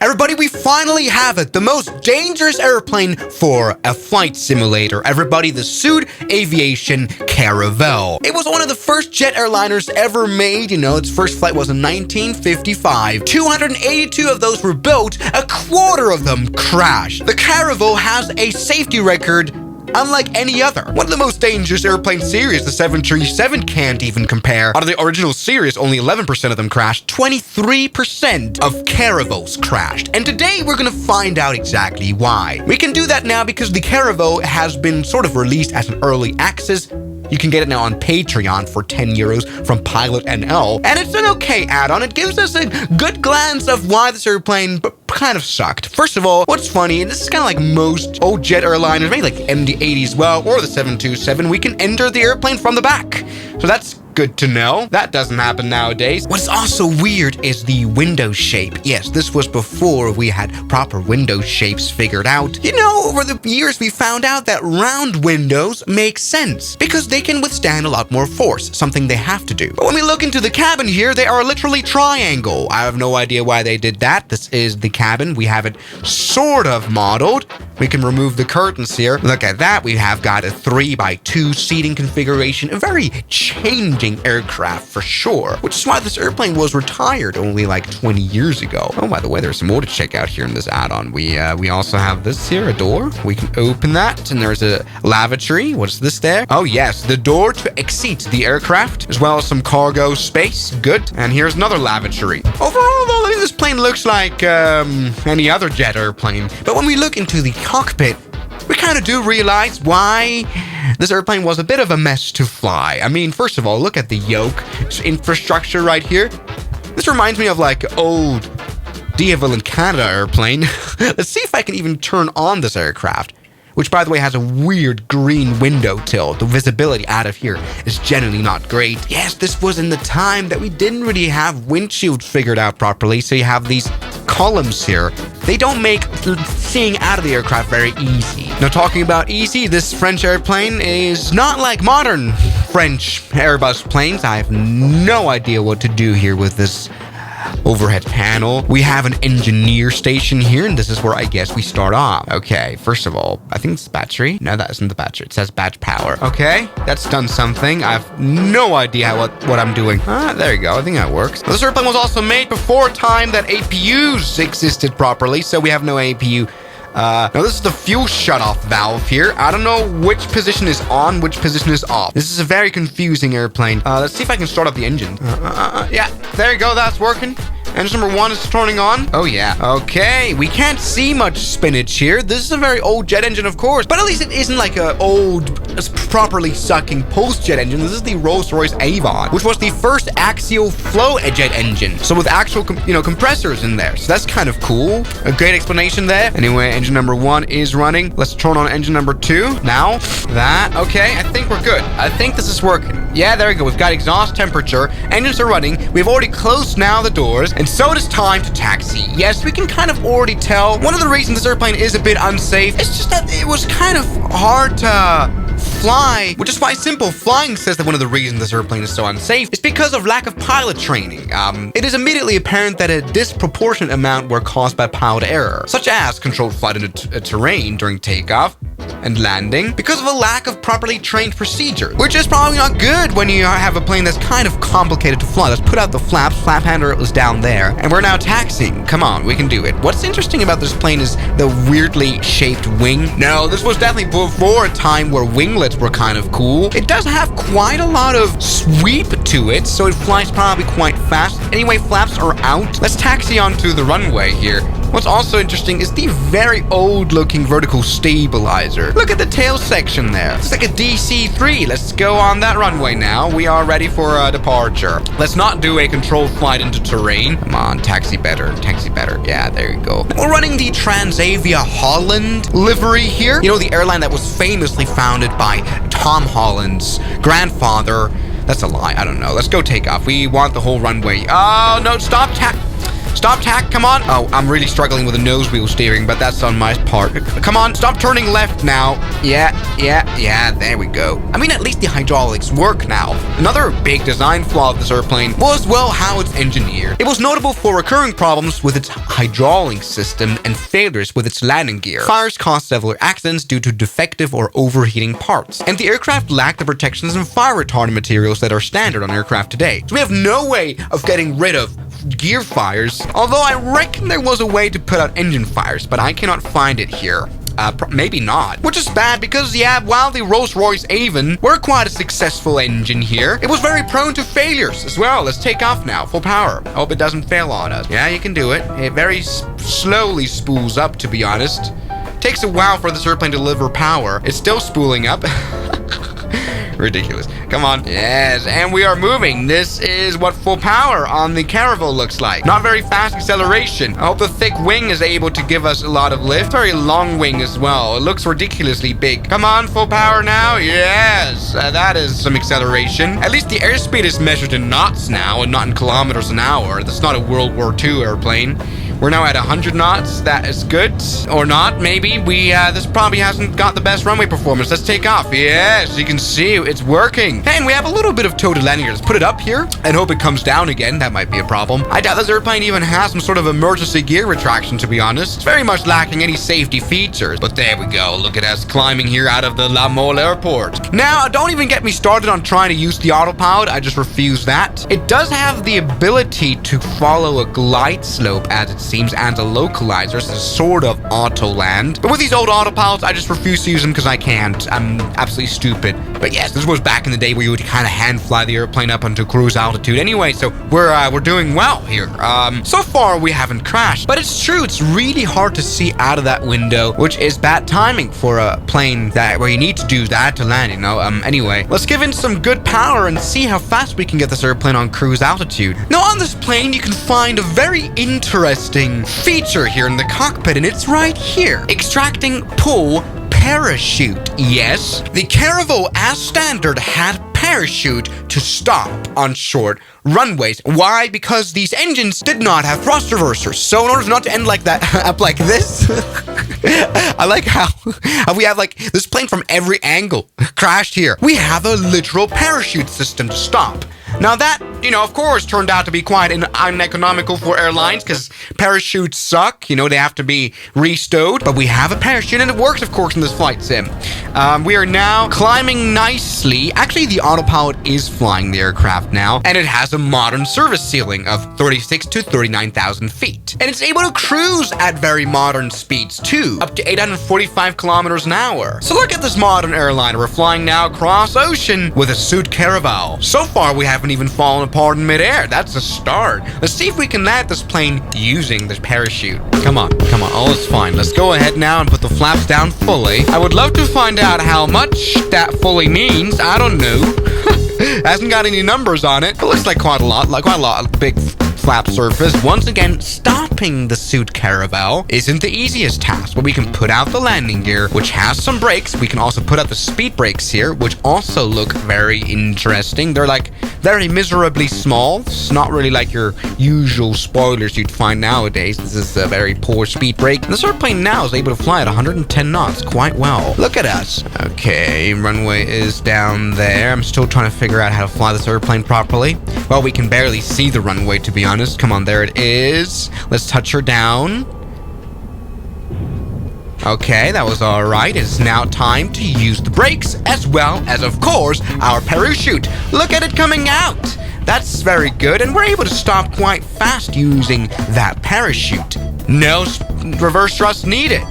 Everybody, we finally have it. The most dangerous airplane for a flight simulator. Everybody, the SUD Aviation Caravelle. It was one of the first jet airliners ever made. You know, its first flight was in 1955. 282 of those were built. A quarter of them crashed. The Caravelle has a safety record unlike any other. One of the most dangerous airplane series, the 737, can't even compare. Out of the original series, only 11% of them crashed. 23% of Caravelles crashed. And today we're gonna find out exactly why. We can do that now because the Caravelle has been sort of released as an early access. You can get it now on Patreon for 10 euros from Pilot NL. And it's an okay add-on. It gives us a good glance of why this airplane kind of sucked. First of all, what's funny, and this is kind of like most old jet airliners, maybe like MD-80 as well, or the 727, we can enter the airplane from the back. So that's good to know. That doesn't happen nowadays. What's also weird is the window shape. Yes, this was before we had proper window shapes figured out. You know, over the years we found out that round windows make sense because they can withstand a lot more force, something they have to do. But when we look into the cabin here, they are literally triangle. I have no idea why they did that. This is the cabin. We have it sort of modeled. We can remove the curtains here. Look at that. We have got a 3x2 seating configuration, a very changing aircraft for sure, which is why this airplane was retired only like 20 years ago. Oh, by the way, there's some more to check out here in this add-on. We also have this here, a door. We can open that, and there's a lavatory. What's this there? Oh yes, the door to exit the aircraft, as well as some cargo space. Good. And here's another lavatory. Overall, though, I think this plane looks like any other jet airplane. But when we look into the cockpit, we kind of do realize why this airplane was a bit of a mess to fly. I mean, first of all, look at the yoke infrastructure right here. This reminds me of like old Deauville in Canada airplane. Let's see if I can even turn on this aircraft, which by the way has a weird green window tilt. The visibility out of here is generally not great. Yes, this was in the time that we didn't really have windshields figured out properly, so you have these columns here. They don't make seeing out of the aircraft very easy. Now, talking about easy, this French airplane is not like modern French Airbus planes. I have no idea what to do here with this overhead panel. We have an engineer station here, and this is where I guess we start off. Okay, first of all, I think it's the battery. No, that isn't the battery. It says batch power. Okay, that's done something. I have no idea what I'm doing. There you go. I think that works. This airplane was also made before a time that APUs existed properly, so we have no APU. Now this is the fuel shutoff valve here. I don't know which position is on, which position is off. This is a very confusing airplane. Let's see if I can start up the engine. Yeah, there you go. That's working. Engine number 1 is turning on. Oh yeah. Okay, we can't see much spinach here. This is a very old jet engine, of course, but at least it isn't like a old, properly sucking post-jet engine. This is the Rolls-Royce Avon, which was the first axial flow jet engine. So with actual, compressors in there. So that's kind of cool. A great explanation there. Anyway, engine number 1 is running. Let's turn on engine number 2 now. That, okay, I think we're good. I think this is working. Yeah, there we go. We've got exhaust temperature. Engines are running. We've already closed now the doors. And so it is time to taxi. Yes, we can kind of already tell. One of the reasons this airplane is a bit unsafe, it's just that it was kind of hard to fly, which is why Simple Flying says that one of the reasons this airplane is so unsafe is because of lack of pilot training. It is immediately apparent that a disproportionate amount were caused by pilot error, such as controlled flight into terrain during takeoff and landing because of a lack of properly trained procedure, which is probably not good when you have a plane that's kind of complicated to fly. Let's put out the flaps. Flap handler was down there, and we're now taxiing. Come on, we can do it. What's interesting about this plane is the weirdly shaped wing. No, this was definitely before a time where winglets were kind of cool. It does have quite a lot of sweep to it, so it flies probably quite fast. Anyway, flaps are out. Let's taxi onto the runway here. What's also interesting is the very old looking vertical stabilizer. Look at the tail section there. It's like a DC-3. Let's go on that runway now. We are ready for a departure. Let's not do a controlled flight into terrain. Come on, taxi better, taxi better. Yeah, there you go. We're running the Transavia Holland livery here. You know, the airline that was famously founded by Tom Holland's grandfather. That's a lie. I don't know. Let's go take off. We want the whole runway. Oh, no, stop. Stop tack, come on. Oh, I'm really struggling with the nose wheel steering, but that's on my part. Come on, stop turning left now. Yeah, there we go. I mean, at least the hydraulics work now. Another big design flaw of this airplane was, well, how it's engineered. It was notable for recurring problems with its hydraulic system and failures with its landing gear. Fires caused several accidents due to defective or overheating parts, and the aircraft lacked the protections and fire retardant materials that are standard on aircraft today. So we have no way of getting rid of gear fires, although I reckon there was a way to put out engine fires, but I cannot find it here. Maybe not. Which is bad because, yeah, while the Rolls-Royce Avon were quite a successful engine here, it was very prone to failures as well. Let's take off now, full power. I hope it doesn't fail on us. Yeah, you can do it. It very slowly spools up, to be honest. Takes a while for this airplane to deliver power. It's still spooling up. Ridiculous. Come on. Yes, and we are moving. This is what full power on the Caravelle looks like. Not very fast acceleration. I hope the thick wing is able to give us a lot of lift. Very long wing as well. It looks ridiculously big. Come on, full power now. Yes, that is some acceleration. At least the airspeed is measured in knots now and not in kilometers an hour. That's not a World War II airplane. We're now at 100 knots. That is good. Or not, maybe. This probably hasn't got the best runway performance. Let's take off. Yes, you can see it's working. And we have a little bit of tilted landing gear. Let's put it up here and hope it comes down again. That might be a problem. I doubt this airplane even has some sort of emergency gear retraction, to be honest. It's very much lacking any safety features. But there we go. Look at us climbing here out of the La Mole airport. Now, don't even get me started on trying to use the autopilot. I just refuse that. It does have the ability to follow a glide slope as it seems, and a localizer, so sort of auto land. But with these old autopilots, I just refuse to use them because I can't. I'm absolutely stupid. But yes, this was back in the day where you would kind of hand fly the airplane up onto cruise altitude anyway, so we're doing well here. So far we haven't crashed, but it's true, it's really hard to see out of that window, which is bad timing for a plane where you need to do that to land, you know. Anyway, let's give in some good power and see how fast we can get this airplane on cruise altitude. Now on this plane, you can find a very interesting feature here in the cockpit, and it's right here. Extracting pull parachute. Yes, the Caravelle as standard had parachute to stop on short runways. Why? Because these engines did not have thrust reversers. So in order not to end like that, up like this, I like how we have like this plane from every angle crashed here. We have a literal parachute system to stop. Now that, you know, of course, turned out to be quite uneconomical for airlines because parachutes suck. You know, they have to be restowed. But we have a parachute and it works, of course, in this flight sim. We are now climbing nicely. Actually, the autopilot is flying the aircraft now, and it has a modern service ceiling of 36 to 39,000 feet. And it's able to cruise at very modern speeds too, up to 845 kilometers an hour. So look at this modern airliner. We're flying now across ocean with a SUD Caravelle. So far, we haven't even fallen apart in midair. That's a start. Let's see if we can land this plane using this parachute. Come on, all is fine. Let's go ahead now and put the flaps down fully. I would love to find out how much that fully means. I don't know. Hasn't got any numbers on it. It looks like quite a lot, big flap surface. Once again, stopping the SUD Caravelle isn't the easiest task, but we can put out the landing gear, which has some brakes. We can also put out the speed brakes here, which also look very interesting. They're like very miserably small. It's not really like your usual spoilers you'd find nowadays. This is a very poor speed brake. And this airplane now is able to fly at 110 knots quite well. Look at us. Okay, runway is down there. I'm still trying to figure out how to fly this airplane properly. Well, we can barely see the runway, to be honest. Come on, there it is. Let's touch her down. Okay, that was all right. It's now time to use the brakes, as well as, of course, our parachute. Look at it coming out. That's very good, and we're able to stop quite fast using that parachute. No reverse thrust needed.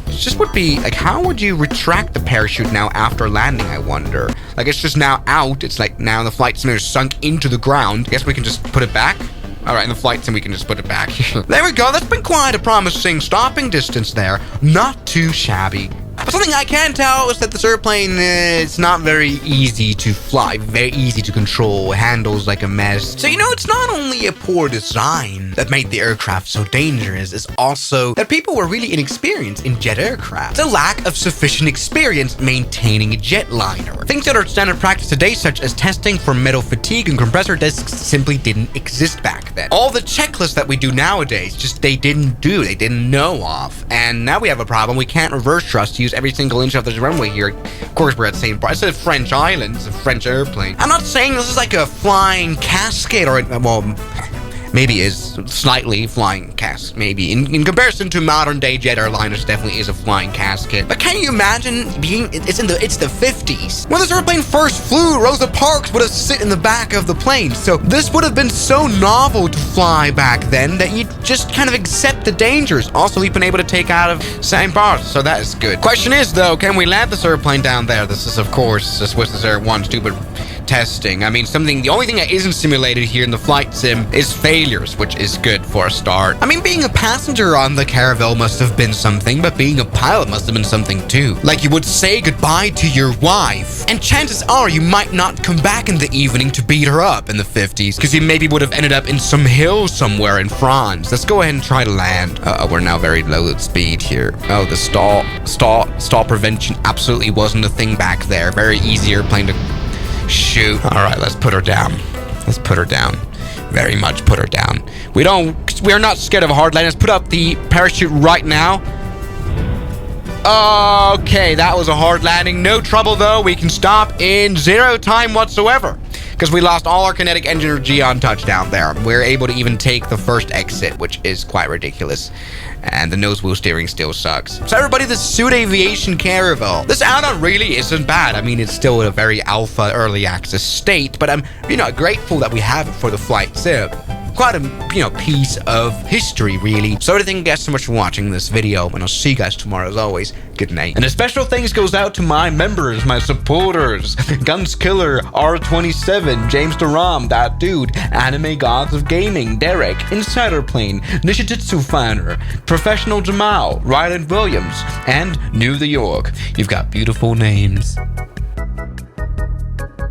Just would be, like, how would you retract the parachute now after landing, I wonder? Like, it's just now out. It's like now the flight simulator sunk into the ground. I guess we can just put it back. All right, in the flight sim, we can just put it back. There we go. That's been quite a promising stopping distance there. Not too shabby. But Something I can tell is that this airplane, it's not very easy to fly, very easy to control, handles like a mess. So, it's not only a poor design that made the aircraft so dangerous, it's also that people were really inexperienced in jet aircraft. The lack of sufficient experience maintaining a jetliner. Things that are standard practice today, such as testing for metal fatigue and compressor discs, simply didn't exist back then. All the checklists that we do nowadays, they didn't know of. And now we have a problem. We can't reverse thrust to use every single inch of this runway here. Of course, we're at St. Barth. It's a French island. It's a French airplane. I'm not saying this is like a flying cascade or, maybe is slightly flying casket. Maybe in comparison to modern day jet airliners, definitely is a flying casket. But can you imagine it's the 50s when this airplane first flew? Rosa Parks would have sit in the back of the plane. So this would have been so novel to fly back then that you just kind of accept the dangers. Also, we've been able to take out of St. Barth, so that is good. Question is though, can we land this airplane down there? This is of course the Swiss Air One stupid testing. I mean, the only thing that isn't simulated here in the flight sim is failures, which is good for a start. I mean, being a passenger on the Caravelle must have been something, but being a pilot must have been something too. Like, you would say goodbye to your wife, and chances are you might not come back in the evening to beat her up in the 50s, because you maybe would have ended up in some hill somewhere in France. Let's go ahead and try to land. We're now very low at speed here. Oh, the stall prevention absolutely wasn't a thing back there. Very easy airplane to shoot. All right, let's put her down. Let's put her down. Very much put her down. We're not scared of a hard landing. Let's put up the parachute right now. Okay, that was a hard landing. No trouble though. We can stop in 0 time whatsoever, because we lost all our kinetic energy on touchdown there. We're able to even take the first exit, which is quite ridiculous. And the nose wheel steering still sucks. So everybody, the SUD Aviation Caravelle. This add-on really isn't bad. I mean, it's still a very alpha early access state, but I'm, grateful that we have it for the flight sim. Quite a, piece of history, really. So thank you guys so much for watching this video, and I'll see you guys tomorrow as always. Good night. And a special thanks goes out to my members, my supporters, Guns Killer, R27, James Duram, That Dude, Anime Gods of Gaming, Derek, Insider Plane, Nishijutsu Finder, Professional Jamal, Ryland Williams, and New the York. You've got beautiful names.